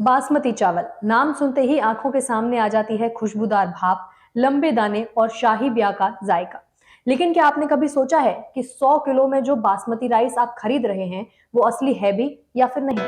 बासमती चावल नाम सुनते ही आंखों के सामने आ जाती है खुशबूदार भाप, लंबे दाने और शाही ब्याह का जायका। लेकिन क्या आपने कभी सोचा है कि 100 किलो में जो बासमती राइस आप खरीद रहे हैं वो असली है भी या फिर नहीं?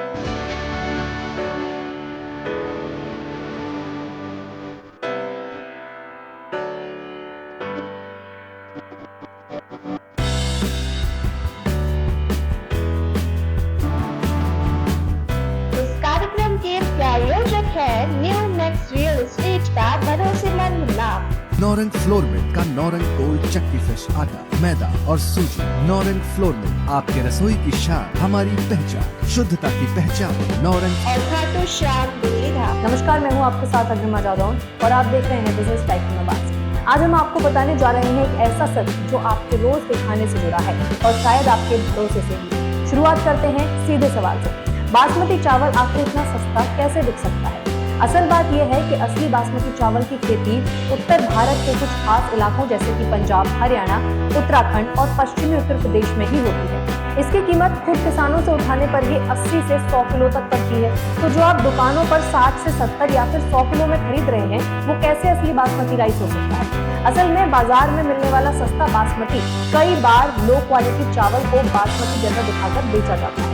इस कार्यक्रम के प्रायोजक है न्यू नेक्स्ट रियल एस्टेट का भरोसेमंद नाम नौरंग फ्लोर मिल का नौरंग गोल्ड चक्की फिश आटा, मैदा और सूजी। नौरंग फ्लोर मिल आपके रसोई की शान, हमारी पहचान, शुद्धता की पहचान। नौरंग और खाटू श्याम बेड़ा। नमस्कार, मैं हूं आपके साथ अग्रिमा जादौन और आप देख रहे हैं बिजनेस टाइप में बात। आज हम आपको बताने जा रहे हैं एक ऐसा सच जो आपके रोज के खाने से जुड़ा है और शायद आपके भरोसे से भी। शुरुआत करते हैं सीधे सवाल से। बासमती चावल आखिर इतना सस्ता कैसे बिक सकता है? असल बात यह है कि असली बासमती चावल की खेती उत्तर भारत के कुछ खास इलाकों जैसे कि पंजाब, हरियाणा, उत्तराखंड और पश्चिमी उत्तर प्रदेश में ही होती है। इसकी कीमत खुद किसानों से उठाने पर ही 80 से 100 किलो तक पड़ती है। तो जो आप दुकानों पर 60 से 70 या फिर 100 किलो में खरीद रहे हैं वो कैसे असली बासमती राइस हो सकता है? असल में बाजार में मिलने वाला सस्ता बासमती कई बार लो क्वालिटी चावल को बासमती जैसा दिखाकर बेचा जाता है।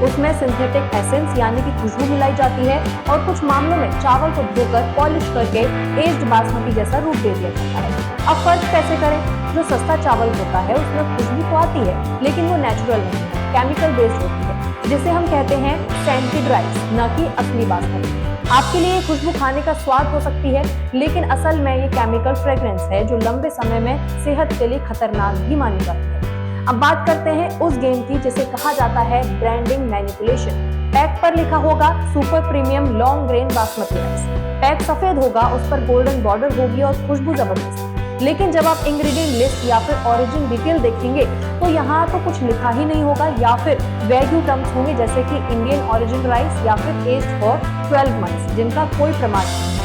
उसमें सिंथेटिक एसेंस यानी कि खुशबू मिलाई जाती है और कुछ मामलों में चावल को धोकर पॉलिश करके एज्ड बासमती जैसा रूप दे दिया जाता है। अब फर्क कैसे करें? जो सस्ता चावल होता है उसमें खुशबू तो आती है लेकिन वो नेचुरल नहीं है, केमिकल बेस्ड होती है, जिसे हम कहते हैं सैंटेड राइस, न कि असली बासमती। आपके लिए खुशबू खाने का स्वाद हो सकती है लेकिन असल में ये केमिकल फ्रेग्रेंस है जो लंबे समय में सेहत के लिए खतरनाक भी मानी जाती है। अब बात करते हैं उस गेम की जिसे कहा जाता है ब्रांडिंग मैनिपुलेशन। पैक पर लिखा होगा super premium long grain basmati rice. Pack सफेद होगा, उस पर गोल्डन बॉर्डर होगी और खुशबू जबरदस्त। लेकिन जब आप इंग्रेडिएंट लिस्ट या फिर ओरिजिन डिटेल देखेंगे तो यहाँ तो कुछ लिखा ही नहीं होगा या फिर वैल्यू टर्म्स होंगे जैसे कि इंडियन ओरिजिन राइस या फिर एज्ड फॉर 12 मंथ्स, जिनका कोई प्रमाण नहीं।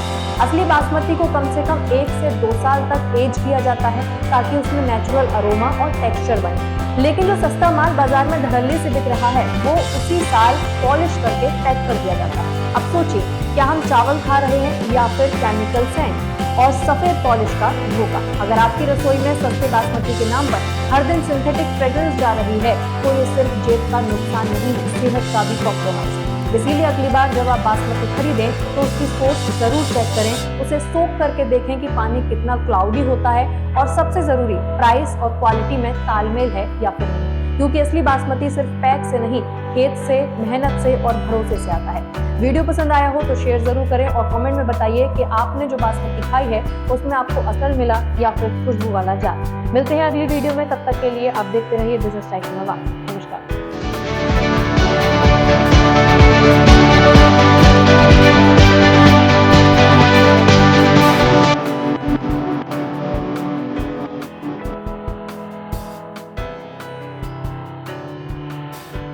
असली बासमती को कम से कम 1 से 2 साल तक एज किया जाता है ताकि उसमें नेचुरल अरोमा और टेक्सचर बने। लेकिन जो सस्ता माल बाजार में धड़ल्ले से बिक रहा है वो उसी साल पॉलिश करके पैक कर दिया जाता है। अब सोचिए, क्या हम चावल खा रहे हैं या फिर केमिकल सैंड और सफेद पॉलिश का धोखा? अगर आपकी रसोई में सस्ते बासमती के नाम पर हर दिन सिंथेटिक फ्रेग्रेंस जा रही है तो ये सिर्फ जेब का नुकसान नहीं, सेहत का भी कॉम्प्रोमाइज। इसीलिए अगली बार जब आप बासमती खरीदें तो उसकी सोच जरूर चेक करें, उसे सोख करके देखें कि पानी कितना क्लाउडी होता है और सबसे जरूरी प्राइस और क्वालिटी में तालमेल है या फिर नहीं, क्योंकि असली बासमती सिर्फ पैक से नहीं, खेत से, मेहनत से और भरोसे से आता है। वीडियो पसंद आया हो तो शेयर जरूर करें और कमेंट में बताइए कि आपने जो बासमती खाई है उसमें आपको असल मिला या फिर खुशबू वाला जार। मिलते हैं अगली वीडियो में, तब तक के लिए आप देखते रहिए बिजनेस टाइप में बात।